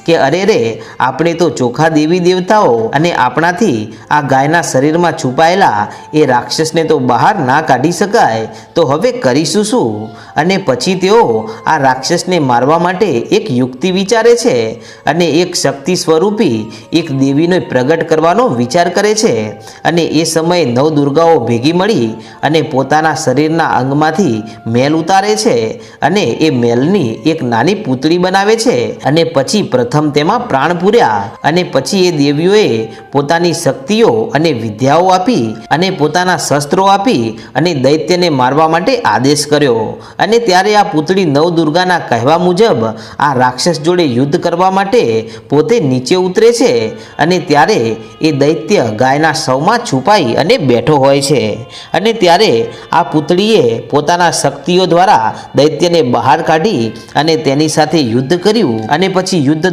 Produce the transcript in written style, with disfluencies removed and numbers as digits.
કે અરે રે, આપણે તો ચોખા દેવી દેવતાઓ અને આપણાથી આ ગાયના શરીરમાં છુપાયેલા એ રાક્ષસને તો બહાર ના કાઢી શકાય, તો હવે કરીશું શું? અને પછી તેઓ આ રાક્ષસને મારવા માટે એક યુક્તિ વિચારે છે અને એક શક્તિ સ્વરૂપી એક દેવીને પ્રગટ કરવાનો વિચાર કરે છે। અને એ સમયે નવદુર્ગાઓ ભેગી મળી અને પોતાના શરીરના અંગમાંથી મેલ ઉતારે છે અને એ મેલની એક નાની પૂતળી બનાવે છે અને પછી પ્રથમ તેમાં પ્રાણ પૂર્યા અને પછી એ દેવીઓએ પોતાની શક્તિઓ અને વિદ્યાઓ આપી અને પોતાના શસ્ત્રો આપી અને દૈત્યને મારવા માટે આદેશ કર્યો। અને ત્યારે આ પૂતળી નવદુર્ગાના કહેવા મુજબ આ રાક્ષસ જોડે યુદ્ધ કરવા માટે પોતે નીચે ઉતરે છે અને ત્યારે એ દૈત્ય ગાયના શવમાં છુપાઈ અને બેઠો હોય છે। અને ત્યારે આ પૂતળીએ પોતાના શક્તિઓ દ્વારા દૈત્યને બહાર કાઢી અને તેની સાથે યુદ્ધ કર્યું અને પછી યુદ્ધ